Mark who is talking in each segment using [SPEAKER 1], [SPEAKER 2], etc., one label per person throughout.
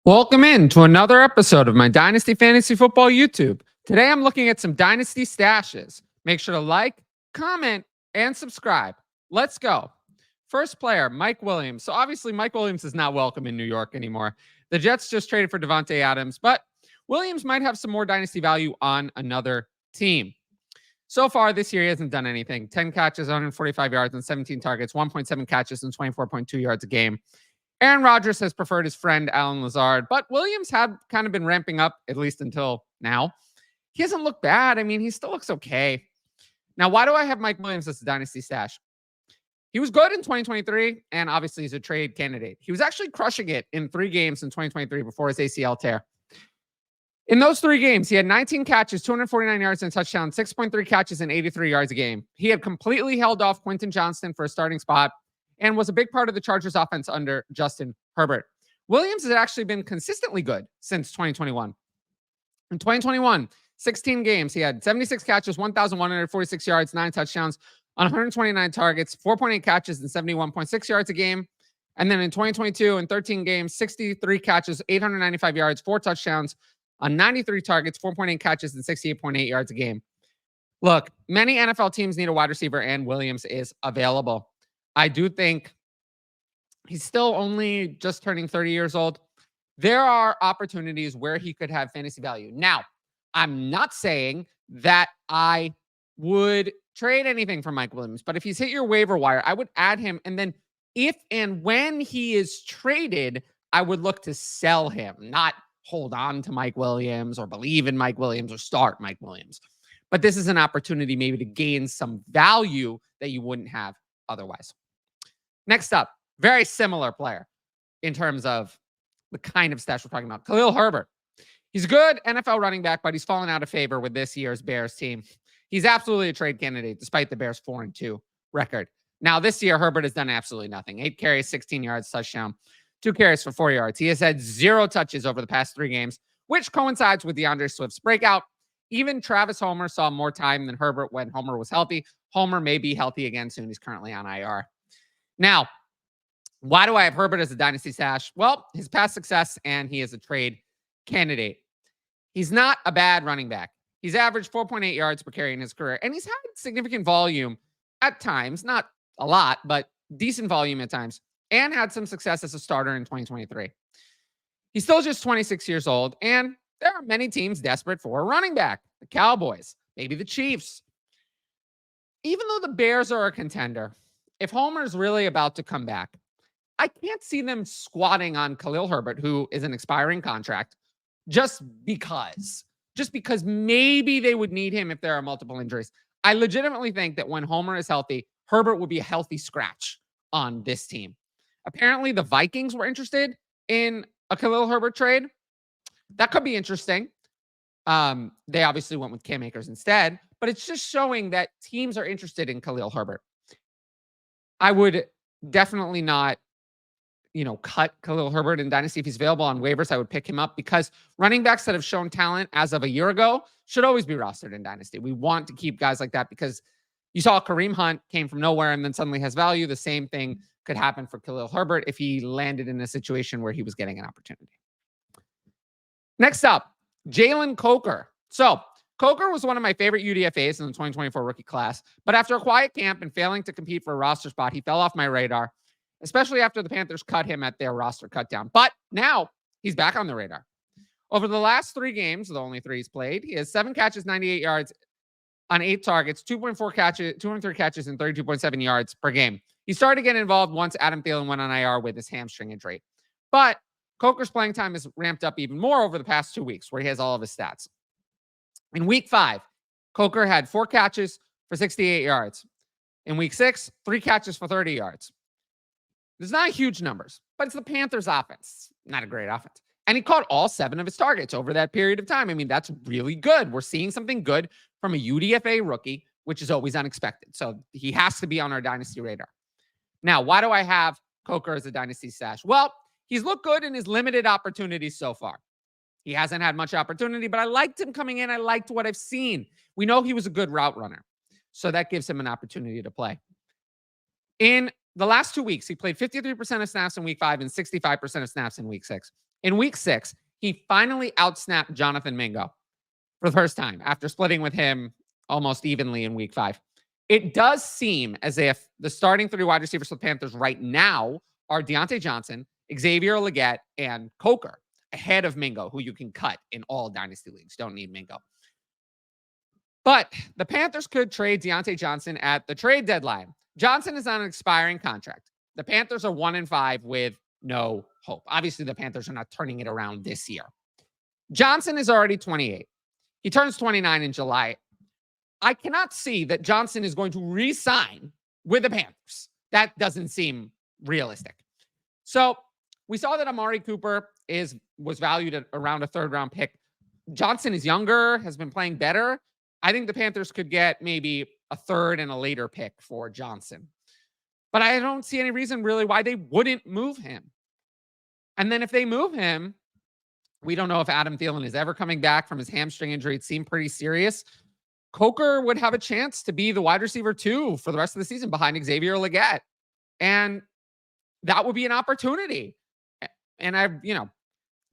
[SPEAKER 1] Welcome in to another episode of my Dynasty Fantasy Football YouTube. Today I'm looking at some Dynasty stashes. Make sure to like, comment, and subscribe. Let's go. First player, Mike Williams. So obviously Mike Williams is not welcome in New York anymore. The Jets just traded for Devontae Adams, but Williams might have some more Dynasty value on another team. So far this year, he hasn't done anything. 10 catches, 145 yards, and 17 targets, 1.7 catches, and 24.2 yards a game. Aaron Rodgers has preferred his friend Alan Lazard, but Williams had kind of been ramping up, at least until now. He hasn't looked bad. I mean, he still looks okay. Now, why do I have Mike Williams as a dynasty stash? He was good in 2023, and obviously he's a trade candidate. He was actually crushing it in 3 games in 2023 before his ACL tear. In those 3 games, he had 19 catches, 249 yards, and a touchdown, 6.3 catches, and 83 yards a game. He had completely held off Quentin Johnston for a starting spot and was a big part of the Chargers offense under Justin Herbert. Williams has actually been consistently good since 2021. In 2021, 16 games, he had 76 catches, 1,146 yards, 9 touchdowns on 129 targets, 4.8 catches, and 71.6 yards a game. And then in 2022, in 13 games, 63 catches, 895 yards, 4 touchdowns on 93 targets, 4.8 catches, and 68.8 yards a game. Look, many NFL teams need a wide receiver, and Williams is available. I do think he's still only just turning 30 years old. There are opportunities where he could have fantasy value. Now, I'm not saying that I would trade anything for Mike Williams, but if he's hit your waiver wire, I would add him. And then if and when he is traded, I would look to sell him, not hold on to Mike Williams or believe in Mike Williams or start Mike Williams. But this is an opportunity maybe to gain some value that you wouldn't have otherwise. Next up, very similar player in terms of the kind of stash we're talking about. Khalil Herbert. He's a good NFL running back, but he's fallen out of favor with this year's Bears team. He's absolutely a trade candidate, despite the Bears' 4-2 record. Now, this year, Herbert has done absolutely nothing. 8 carries, 16 yards, touchdown, 2 carries for 4 yards. He has had 0 touches over the past 3 games, which coincides with DeAndre Swift's breakout. Even Travis Homer saw more time than Herbert when Homer was healthy. Homer may be healthy again soon. He's currently on IR. Now, why do I have Herbert as a dynasty stash? Well, his past success, and he is a trade candidate. He's not a bad running back. He's averaged 4.8 yards per carry in his career, and he's had significant volume at times, not a lot, but decent volume at times, and had some success as a starter in 2023. He's still just 26 years old, and there are many teams desperate for a running back. The Cowboys, maybe the Chiefs. Even though the Bears are a contender, if Homer's really about to come back, I can't see them squatting on Khalil Herbert, who is an expiring contract, just because maybe they would need him if there are multiple injuries. I legitimately think that when Homer is healthy, Herbert would be a healthy scratch on this team. Apparently, the Vikings were interested in a Khalil Herbert trade. That could be interesting. They obviously went with Cam Akers instead, but it's just showing that teams are interested in Khalil Herbert. I would definitely not, cut Khalil Herbert in Dynasty. If he's available on waivers, I would pick him up because running backs that have shown talent as of a year ago should always be rostered in Dynasty. We want to keep guys like that because you saw Kareem Hunt came from nowhere and then suddenly has value. The same thing could happen for Khalil Herbert if he landed in a situation where he was getting an opportunity. Next up, Jalen Coker. So Coker was one of my favorite UDFAs in the 2024 rookie class, but after a quiet camp and failing to compete for a roster spot, he fell off my radar, especially after the Panthers cut him at their roster cutdown. But now he's back on the radar. Over the last 3 games, the only 3 he's played, he has 7 catches, 98 yards on 8 targets, 2.4 catches, 203 catches, and 32.7 yards per game. He started to get involved once Adam Thielen went on IR with his hamstring injury. But Coker's playing time has ramped up even more over the past 2 weeks, where he has all of his stats. In week 5, Coker had 4 catches for 68 yards. In week 6, 3 catches for 30 yards. There's not huge numbers, but it's the Panthers offense. Not a great offense. And he caught all 7 of his targets over that period of time. I mean, that's really good. We're seeing something good from a UDFA rookie, which is always unexpected. So he has to be on our dynasty radar. Now, why do I have Coker as a dynasty stash? Well, he's looked good in his limited opportunities so far. He hasn't had much opportunity, but I liked him coming in. I liked what I've seen. We know he was a good route runner, so that gives him an opportunity to play. In the last 2 weeks, he played 53% of snaps in week 5 and 65% of snaps in week 6. In week 6, he finally outsnapped Jonathan Mingo for the first time after splitting with him almost evenly in week 5. It does seem as if the starting 3 wide receivers for the Panthers right now are Deontay Johnson, Xavier Legette, and Coker, ahead of Mingo, who you can cut in all dynasty leagues. Don't need Mingo. But the Panthers could trade Deontay Johnson at the trade deadline. Johnson is on an expiring contract. The Panthers are 1-5 with no hope. Obviously, the Panthers are not turning it around this year. Johnson is already 28. He turns 29 in July. I cannot see that Johnson is going to re-sign with the Panthers. That doesn't seem realistic. So we saw that Amari Cooper was valued at around a 3rd-round pick. Johnson is younger, has been playing better. I think the Panthers could get maybe a 3rd and a later pick for Johnson. But I don't see any reason really why they wouldn't move him. And then if they move him, we don't know if Adam Thielen is ever coming back from his hamstring injury. It seemed pretty serious. Coker would have a chance to be the wide receiver 2 for the rest of the season behind Xavier Legette. And that would be an opportunity. And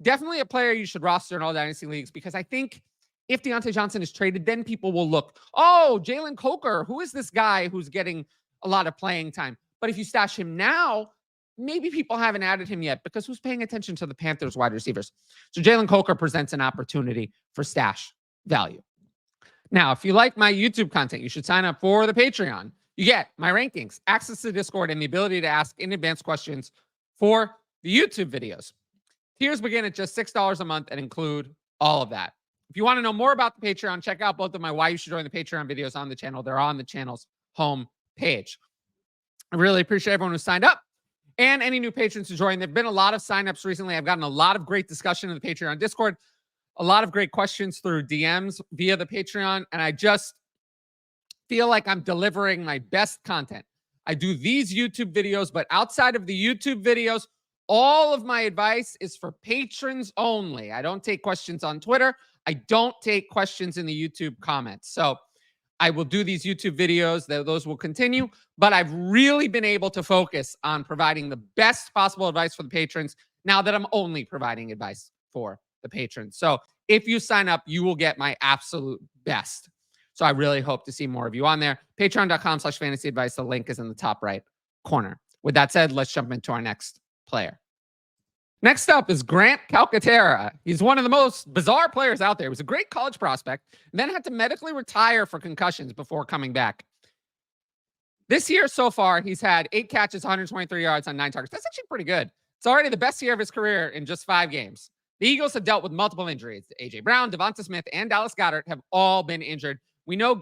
[SPEAKER 1] definitely a player you should roster in all dynasty leagues, because I think if Deontay Johnson is traded, then people will look, oh, Jalen Coker, who is this guy who's getting a lot of playing time? But if you stash him now, maybe people haven't added him yet, because who's paying attention to the Panthers wide receivers? So Jalen Coker presents an opportunity for stash value. Now, if you like my YouTube content, you should sign up for the Patreon. You get my rankings, access to Discord, and the ability to ask in advance questions for the YouTube videos. Tiers begin at just $6 a month and include all of that. If you want to know more about the Patreon, check out both of my Why You Should Join the Patreon videos on the channel. They're on the channel's home page. I really appreciate everyone who signed up and any new patrons who joined. There have been a lot of signups recently. I've gotten a lot of great discussion in the Patreon Discord, a lot of great questions through DMs via the Patreon, and I just feel like I'm delivering my best content. I do these YouTube videos, but outside of the YouTube videos, all of my advice is for patrons only. I don't take questions on Twitter. I don't take questions in the YouTube comments. So I will do these YouTube videos. Those will continue. But I've really been able to focus on providing the best possible advice for the patrons now that I'm only providing advice for the patrons. So if you sign up, you will get my absolute best. So I really hope to see more of you on there. Patreon.com/fantasy advice. The link is in the top right corner. With that said, let's jump into our next player. Next up is Grant Calcaterra. He's one of the most bizarre players out there. He was a great college prospect, and then had to medically retire for concussions before coming back. This year so far, he's had 8 catches, 123 yards on 9 targets. That's actually pretty good. It's already the best year of his career in just 5 games. The Eagles have dealt with multiple injuries. A.J. Brown, Devonta Smith, and Dallas Goedert have all been injured. We know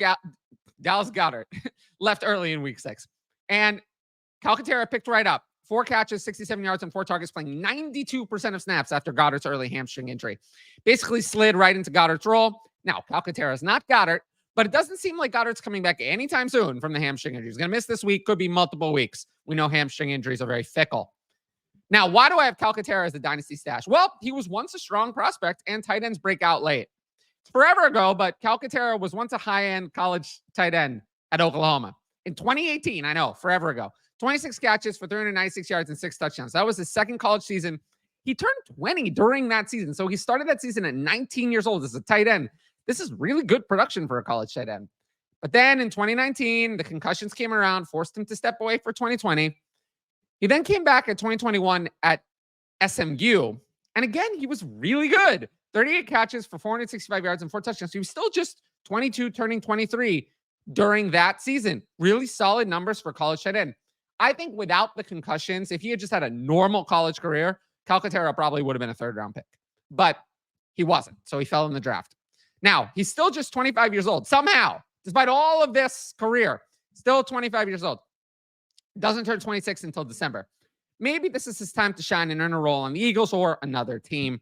[SPEAKER 1] Dallas Goedert left early in week 6. And Calcaterra picked right up. 4 catches, 67 yards, and 4 targets, playing 92% of snaps after Goddard's early hamstring injury. Basically slid right into Goddard's role. Now, Calcaterra is not Goddard, but it doesn't seem like Goddard's coming back anytime soon from the hamstring injury. He's going to miss this week, could be multiple weeks. We know hamstring injuries are very fickle. Now, why do I have Calcaterra as a dynasty stash? Well, he was once a strong prospect, and tight ends break out late. It's forever ago, but Calcaterra was once a high-end college tight end at Oklahoma. In 2018, I know, forever ago. 26 catches for 396 yards and 6 touchdowns. That was his second college season. He turned 20 during that season. So he started that season at 19 years old as a tight end. This is really good production for a college tight end. But then in 2019, the concussions came around, forced him to step away for 2020. He then came back at 2021 at SMU. And again, he was really good. 38 catches for 465 yards and 4 touchdowns. He was still just 22, turning 23 during that season. Really solid numbers for college tight end. I think without the concussions, if he had just had a normal college career, Calcaterra probably would have been a 3rd-round pick. But he wasn't, so he fell in the draft. Now, he's still just 25 years old. Somehow, despite all of this career, still 25 years old. Doesn't turn 26 until December. Maybe this is his time to shine and earn a role on the Eagles or another team.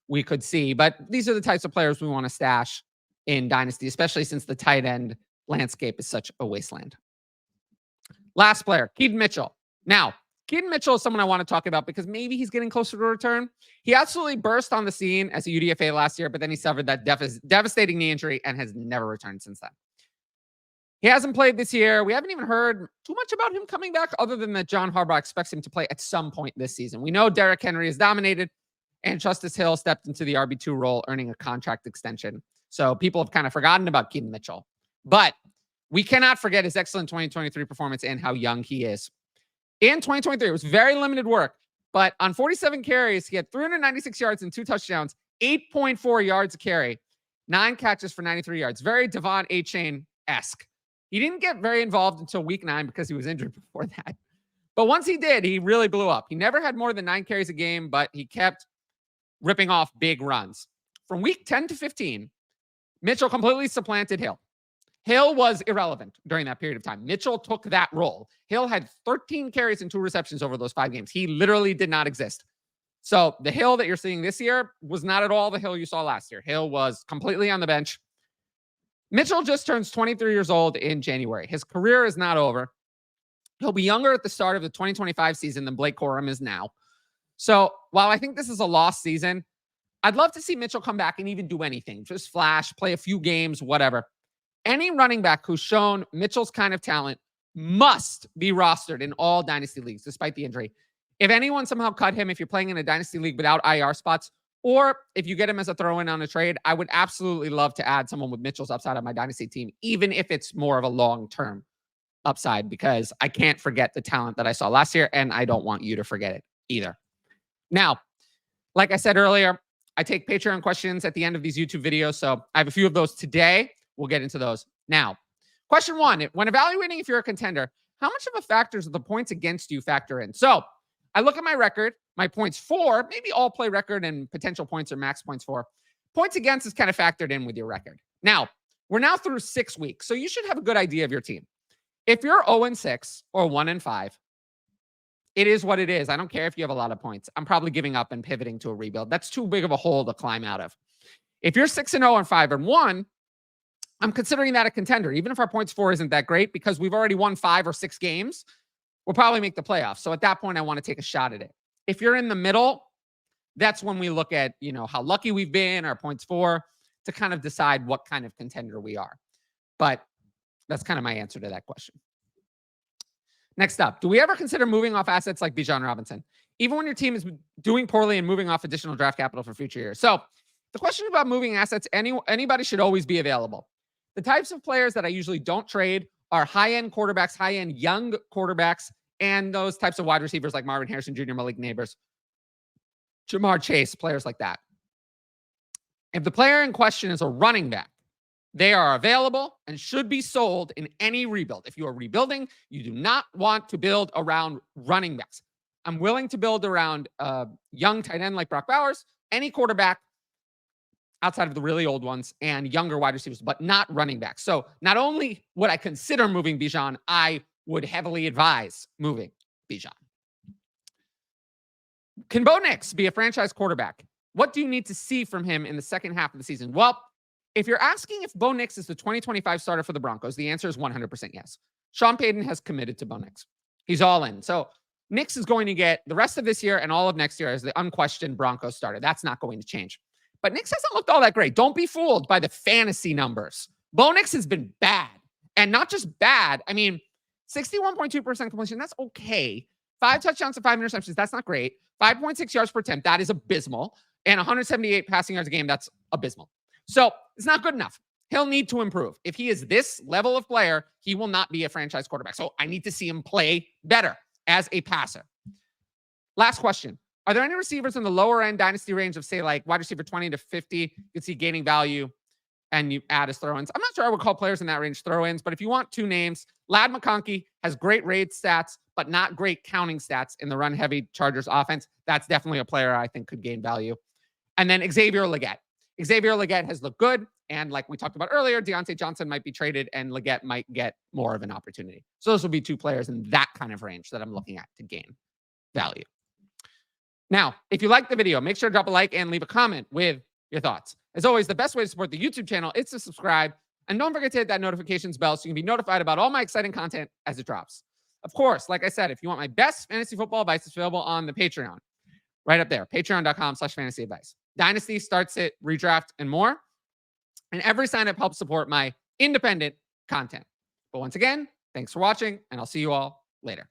[SPEAKER 1] We could see. But these are the types of players we want to stash in Dynasty, especially since the tight end landscape is such a wasteland. Last player, Keaton Mitchell. Now, Keaton Mitchell is someone I want to talk about because maybe he's getting closer to a return. He absolutely burst on the scene as a UDFA last year, but then he suffered that devastating knee injury and has never returned since then. He hasn't played this year. We haven't even heard too much about him coming back other than that John Harbaugh expects him to play at some point this season. We know Derrick Henry is dominated. And Justice Hill stepped into the RB2 role, earning a contract extension. So people have kind of forgotten about Keaton Mitchell. But we cannot forget his excellent 2023 performance and how young he is. In 2023, it was very limited work, but on 47 carries, he had 396 yards and 2 touchdowns, 8.4 yards a carry, 9 catches for 93 yards. Very Devon A-Chain-esque. He didn't get very involved until week 9 because he was injured before that. But once he did, he really blew up. He never had more than 9 carries a game, but he kept ripping off big runs. From week 10 to 15, Mitchell completely supplanted Hill. Hill was irrelevant during that period of time. Mitchell took that role. Hill had 13 carries and 2 receptions over those 5 games. He literally did not exist. So the Hill that you're seeing this year was not at all the Hill you saw last year. Hill was completely on the bench. Mitchell just turns 23 years old in January. His career is not over. He'll be younger at the start of the 2025 season than Blake Corum is now. So while I think this is a lost season, I'd love to see Mitchell come back and even do anything. Just flash, play a few games, whatever. Any running back who's shown Mitchell's kind of talent must be rostered in all Dynasty leagues, despite the injury. If anyone somehow cut him, if you're playing in a Dynasty league without IR spots, or if you get him as a throw-in on a trade, I would absolutely love to add someone with Mitchell's upside on my Dynasty team, even if it's more of a long-term upside, because I can't forget the talent that I saw last year, and I don't want you to forget it either. Now, like I said earlier, I take Patreon questions at the end of these YouTube videos, so I have a few of those today. We'll get into those now. Question 1, when evaluating if you're a contender, how much of a factor do the points against you factor in? So I look at my record, my points for, maybe all play record and potential points or max points for. Points against is kind of factored in with your record. Now, we're now through 6 weeks, so you should have a good idea of your team. If you're 0-6 or 1-5, it is what it is. I don't care if you have a lot of points. I'm probably giving up and pivoting to a rebuild. That's too big of a hole to climb out of. If you're 6-0 and 5-1, I'm considering that a contender, even if our points for isn't that great, because we've already won 5 or 6 games. We'll probably make the playoffs. So at that point, I want to take a shot at it. If you're in the middle, that's when we look at, how lucky we've been, our points for, to kind of decide what kind of contender we are. But that's kind of my answer to that question. Next up, do we ever consider moving off assets like Bijan Robinson, even when your team is doing poorly and moving off additional draft capital for future years? So the question about moving assets, anybody should always be available. The types of players that I usually don't trade are high-end quarterbacks, high-end young quarterbacks, and those types of wide receivers like Marvin Harrison Jr., Malik Neighbors, Jamar Chase, players like that. If the player in question is a running back, they are available and should be sold in any rebuild. If you are rebuilding, you do not want to build around running backs. I'm willing to build around young tight end like Brock Bowers, any quarterback outside of the really old ones, and younger wide receivers, but not running backs. So not only would I consider moving Bijan, I would heavily advise moving Bijan. Can Bo Nix be a franchise quarterback? What do you need to see from him in the second half of the season? Well, if you're asking if Bo Nix is the 2025 starter for the Broncos, the answer is 100% yes. Sean Payton has committed to Bo Nix. He's all in. So Nix is going to get the rest of this year and all of next year as the unquestioned Broncos starter. That's not going to change. But Nix hasn't looked all that great. Don't be fooled by the fantasy numbers. Bo Nix has been bad. And not just bad. I mean, 61.2% completion, that's okay. 5 touchdowns and 5 interceptions, that's not great. 5.6 yards per attempt, that is abysmal. And 178 passing yards a game, that's abysmal. So it's not good enough. He'll need to improve. If he is this level of player, he will not be a franchise quarterback. So I need to see him play better as a passer. Last question. Are there any receivers in the lower end dynasty range of, say, like wide receiver 20 to 50? You can see gaining value and you add as throw-ins. I'm not sure I would call players in that range throw-ins, but if you want 2 names, Ladd McConkey has great raid stats, but not great counting stats in the run-heavy Chargers offense. That's definitely a player I think could gain value. And then Xavier Legette. Xavier Legette has looked good. And like we talked about earlier, Deontay Johnson might be traded and Legette might get more of an opportunity. So those will be 2 players in that kind of range that I'm looking at to gain value. Now, if you like the video, make sure to drop a like and leave a comment with your thoughts. As always, the best way to support the YouTube channel is to subscribe. And don't forget to hit that notifications bell so you can be notified about all my exciting content as it drops. Of course, like I said, if you want my best fantasy football advice, it's available on the Patreon. Right up there, patreon.com/fantasy advice. Dynasty, starts it, redraft, and more. And every sign up helps support my independent content. But once again, thanks for watching, and I'll see you all later.